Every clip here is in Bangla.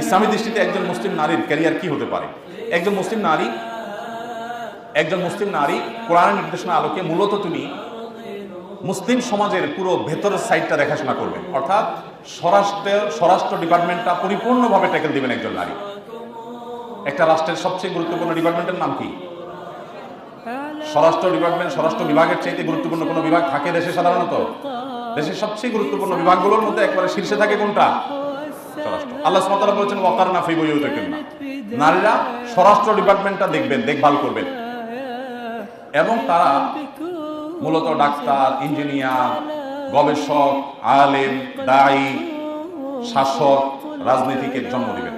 ইসলামী দৃষ্টিতে একজন মুসলিম নারীর ক্যারিয়ার কি হতে পারে? একজন মুসলিম নারী কোরআনের নির্দেশনা আলোকে মূলত তিনি মুসলিম সমাজের পুরো ভেতরের সাইডটা দেখাশোনা করবেন, অর্থাৎ স্বরাষ্ট্র ডিপার্টমেন্টটা পরিপূর্ণভাবে ট্যাকেল দিবেন একজন নারী। একটা রাষ্ট্রের সবচেয়ে গুরুত্বপূর্ণ ডিপার্টমেন্টের নাম কি? স্বরাষ্ট্র ডিপার্টমেন্ট। স্বরাষ্ট্র বিভাগের চাইতে গুরুত্বপূর্ণ কোনো বিভাগ থাকে দেশে? সাধারণত দেশের সবচেয়ে গুরুত্বপূর্ণ বিভাগগুলোর মধ্যে একবারে শীর্ষে থাকে কোনটা? স্বরাষ্ট্র। আল্লাহ সুবহানাহু ওয়া তাআলা বলেছেন ওয়াকারনা ফি বুয়ুতিকুন্না, নারীরা স্বরাষ্ট্র ডিপার্টমেন্টটা দেখবেন, দেখভাল করবেন, এবং তারা মূলত ডাক্তার, ইঞ্জিনিয়ার, গবেষক, আলেম, দায়ী, শাসক, রাজনীতিকের জন্ম দিবেন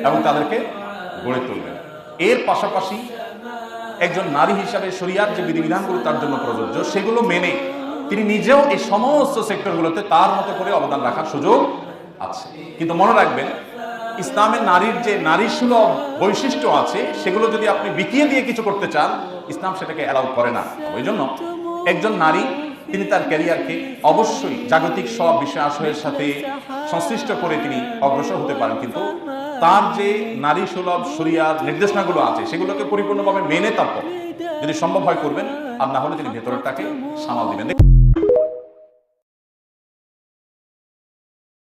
এবং তাদেরকে গড়ে তুলবেন। এর পাশাপাশি একজন নারী হিসাবে শরিয়ার যে বিধিবিধানগুলো তার জন্য প্রযোজ্য সেগুলো মেনে তিনি নিজেও এই সমস্ত সেক্টরগুলোতে তার মতো করে অবদান রাখার সুযোগ আছে। কিন্তু মনে রাখবেন, ইসলামের নারীর যে নারী সুলভ বৈশিষ্ট্য আছে সেগুলো যদি আপনি বিকিয়ে দিয়ে কিছু করতে চান, ইসলাম সেটাকে অ্যালাউ করে না। ওই জন্য একজন নারী তিনি তার ক্যারিয়ারকে অবশ্যই জাগতিক সব বিষয়াশয়ের সাথে সংশ্লিষ্ট করে তিনি অগ্রসর হতে পারেন, কিন্তু তার যে নারী সুলভ শরিয়ার নির্দেশনাগুলো আছে সেগুলোকে পরিপূর্ণভাবে মেনে তারপর যদি সম্ভব হয় করবেন, আর না হলে তিনি ভেতরটাকে সামাল দিবেন।